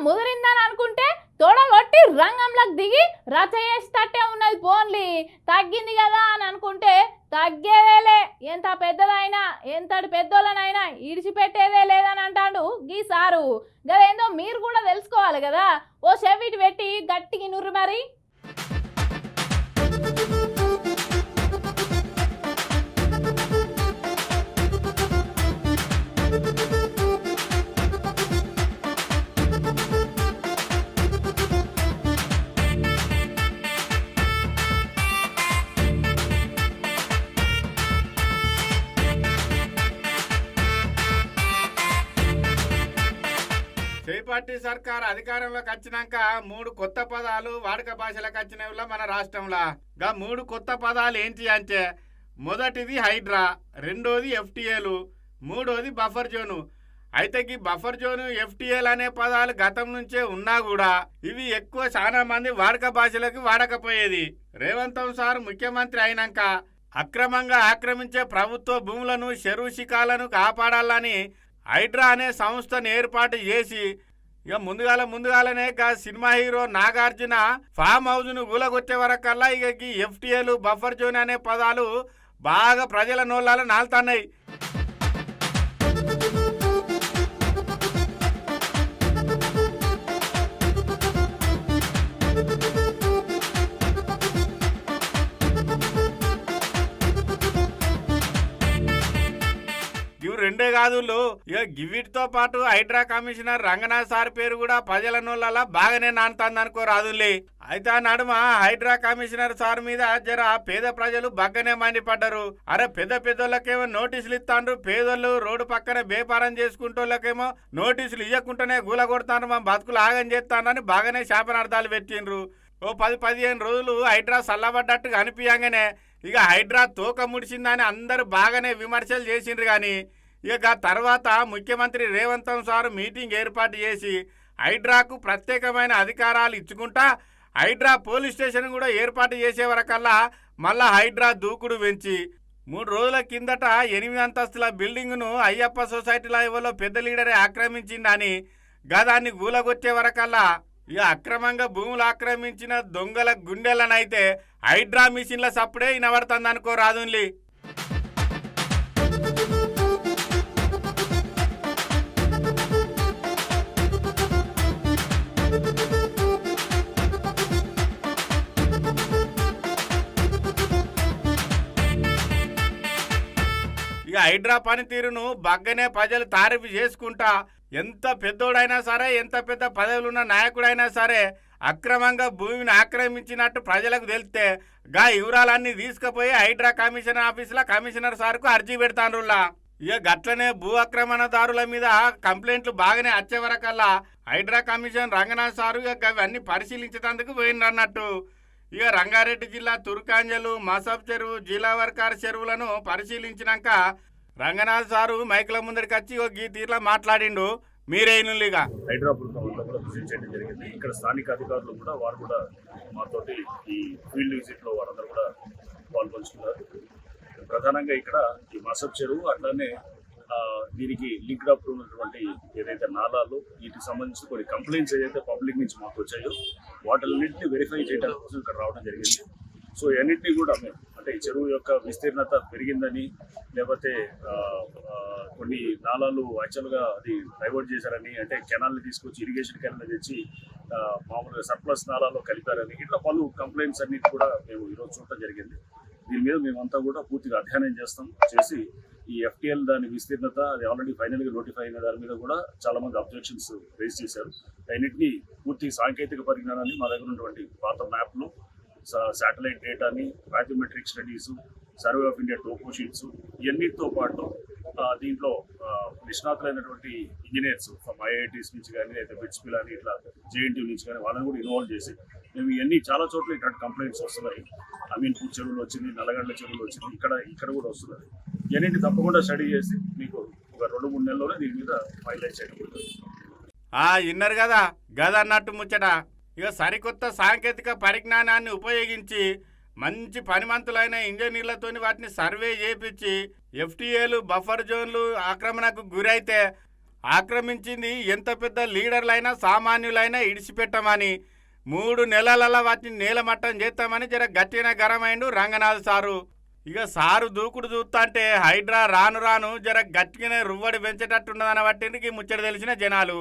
ముదిరిందని అనుకుంటే తొడగొట్టి రంగంలోకి దిగి రచ చేసేటట్టే ఉన్నది. పోన్లీ తగ్గింది కదా అని అనుకుంటే తగ్గేదేలే. ఎంత పెద్దదైనా ఎంతటి పెద్దోళ్ళనైనా ఇడిచిపెట్టేదే లేదని అంటాడు గీ సారు. గదేందో మీరు కూడా తెలుసుకోవాలి కదా. ఓ చెవిటి పెట్టి గట్టికి నుర్రు మరి. పార్టీ సర్కార్ అధికారంలోకి వచ్చినాక 3 కొత్త పదాలు వాడుక భాషలకు వచ్చినవిలా మన రాష్ట్రంలో. గా 3 కొత్త పదాలు ఏంటి అంటే, మొదటిది హైడ్రా, రెండోది ఎఫ్టీఏలు, మూడోది బఫర్ జోను. అయితే ఈ బఫర్ జోను ఎఫ్టీఏలు అనే పదాలు గతం నుంచే ఉన్నా కూడా ఇవి ఎక్కువ చాలా మంది వాడుక భాషలకు వాడకపోయేది. రేవంత్ సార్ ముఖ్యమంత్రి అయినాక అక్రమంగా ఆక్రమించే ప్రభుత్వ భూములను చెరువు శిఖాలను కాపాడాలని హైడ్రా అనే సంస్థను ఏర్పాటు చేసి ఇక ముందుగాలనే cinema hero Nagarjuna farm house ను గూలగొచ్చే వరకల్లా ఇక ఎఫ్టీఏలు బఫర్ జోన్ అనే పదాలు బాగా ప్రజల నోళ్ళలో నాలుతున్నాయి. రెండే కాదు ఇక గివిటితో పాటు హైడ్రా కమిషనర్ రంగనాథ్ సార్ పేరు కూడా ప్రజల నోళ్ళలా బాగానే నానుతుంది అనుకో రాదులే. అయితే ఆ నడుమ హైడ్రా కమిషనర్ సార్ మీద జర పేద ప్రజలు బగ్గనే మండిపడ్డారు. అరే పెద్దోళ్ళకేమో నోటీసులు ఇస్తాండ్రు, పేదోళ్ళు రోడ్డు పక్కన వ్యాపారం చేసుకుంటోళ్ళకేమో నోటీసులు ఇవ్వకుండానే గూల కొడతాను, మా బతుకులు ఆగం చేస్తానని బాగానే శాపనార్థాలు పెట్టిండ్రు. ఓ 10-15 రోజులు హైడ్రా చల్లబడ్డట్టుగా అనిపించగానే ఇక హైడ్రా తోక ముడిచిందని అందరూ బాగానే విమర్శలు చేసిండ్రు. కానీ ఇక తర్వాత ముఖ్యమంత్రి రేవంత్ సార్ మీటింగ్ ఏర్పాటు చేసి హైడ్రాకు ప్రత్యేకమైన అధికారాలు ఇచ్చుకుంటా హైడ్రా పోలీస్ స్టేషన్ కూడా ఏర్పాటు చేసే వరకల్లా మళ్ళా హైడ్రా దూకుడు పెంచి 3 రోజుల కిందట 8 అంతస్తుల బిల్డింగ్ను అయ్యప్ప సొసైటీలో ఎవరో పెద్ద లీడరే ఆక్రమించిందని గదాన్ని గూలగొచ్చే వరకల్లా ఇక అక్రమంగా భూములు ఆక్రమించిన దొంగల గుండెలనైతే హైడ్రా మిషన్ల సప్పుడే వినబడుతుంది అనుకో రాదుంలి. ఇక హైడ్రా పనితీరును బగ్గనే ప్రజలు తారీఫు చేసుకుంటా ఎంత పెద్దోడైనా సరే, ఎంత పెద్ద పదవులున్న నాయకుడైనా సరే అక్రమంగా భూమిని ఆక్రమించినట్టు ప్రజలకు తెలిస్తే గా వివరాలన్నీ తీసుకుపోయి హైడ్రా కమిషనర్ ఆఫీసులో కమిషనర్ సార్కు అర్జీ పెడతాండ్రులా. ఇక గట్లనే భూ ఆక్రమణదారుల మీద కంప్లైంట్లు బాగానే వచ్చే వరకల్లా హైడ్రా కమిషన్ రంగనాథ్ సారు ఇక అవన్నీ పరిశీలించేందుకు పోయిండ్రన్నట్టు. ఇక రంగారెడ్డి జిల్లా తుర్కాంజలు, మసబ్ చెరువు, జిలావర్కార్ చెరువులను పరిశీలించినాక రంగనాథ్ సారు మైకుల ముందరికి వచ్చి ఈ తీర్లా మాట్లాడిండు. మీరేనుగా హైడ్రా బృందంలో కూడా విజిట్ చేయడం జరిగింది. ఇక్కడ స్థానిక అధికారులు కూడా వారు కూడా మాతోటి ఈ ఫీల్డ్ విజిట్ లో వారందరూ కూడా పాల్పంచుకున్నారు. ప్రధానంగా ఇక్కడ ఈ మసబ్ చెరువు అట్లానే దీనికి లింక్డ్ అప్ ఉన్నటువంటి ఏదైతే నాలాలు వీటికి సంబంధించి కొన్ని కంప్లైంట్స్ ఏదైతే పబ్లిక్ నుంచి మాకు వచ్చాయో వాటిలన్నింటినీ వెరిఫై చేయడం కోసం ఇక్కడ రావడం జరిగింది. సో అన్నింటినీ కూడా మేము అంటే ఈ చెరువు యొక్క విస్తీర్ణత పెరిగిందని, లేకపోతే కొన్ని నాలాలు యాక్చువల్గా అది డైవర్ట్ చేశారని, అంటే కెనాల్ని తీసుకొచ్చి ఇరిగేషన్ కెనాల్ తెచ్చి మామూలుగా సర్ప్లస్ నాలాలో కలిపారని, ఇట్లా పలు కంప్లైంట్స్ అన్నిటి కూడా మేము ఈరోజు చూడటం జరిగింది. దీని మీద మేమంతా కూడా పూర్తిగా అధ్యయనం చేసి ఈ ఎఫ్టీఎల్ దాని విస్తీర్ణత అది ఆల్రెడీ ఫైనల్గా నోటిఫై అయిన దాని మీద కూడా చాలా మంది అబ్జెక్షన్స్ రేజ్ చేశారు. అన్నింటినీ పూర్తి సాంకేతిక పరిజ్ఞానాన్ని మా దగ్గర ఉన్నటువంటి పాత మ్యాప్లు, శాటిలైట్ డేటాని, mathematic studies, survey of India topo sheets ఇవన్నిటితో పాటు దీంట్లో నిష్ణాతులైనటువంటి ఇంజనీర్స్ ఫ్రమ్ ఐఐటీస్ నుంచి కానీ లేదా బిట్స్పిల్ అని ఇట్లా జేఎన్టీ నుంచి కానీ వాళ్ళని కూడా ఇన్వాల్వ్ చేసి మేము ఇవన్నీ చాలా చోట్ల ఇట్లాంటి కంప్లైంట్స్ వస్తున్నాయి. అమీన్పూర్ చెరువులు వచ్చింది, నల్లగండ్ల చెరువులు వచ్చింది, ఇక్కడ కూడా వస్తున్నది. ఇవన్నీ తప్పకుండా స్టడీ చేసి మీకు ఒక 2-3 నెలల్లోనే దీని మీద ఫైనలైజ్ చేయడం. విన్నారు కదా గదన్నట్టు ముచ్చట. ఇక సరికొత్త సాంకేతిక పరిజ్ఞానాన్ని ఉపయోగించి మంచి పనిమంతులైన ఇంజనీర్లతోని వాటిని సర్వే చేయించి ఎఫ్టీఏలు బఫర్ జోన్లు ఆక్రమణకు గురైతే ఆక్రమించింది ఎంత పెద్ద లీడర్లైనా సామాన్యులైనా ఇడిచిపెట్టమని 3 నెలలలో వాటిని నేలమట్టం చేస్తామని జర గట్టిన గరమైండు రంగనాథ్ సారు. ఇక సారు దూకుడు చూస్తా హైడ్రా రాను రాను జర గట్టిగానే రువ్వడి పెంచేటట్టున్నదన్న బట్టికి ముచ్చట తెలిసిన జనాలు.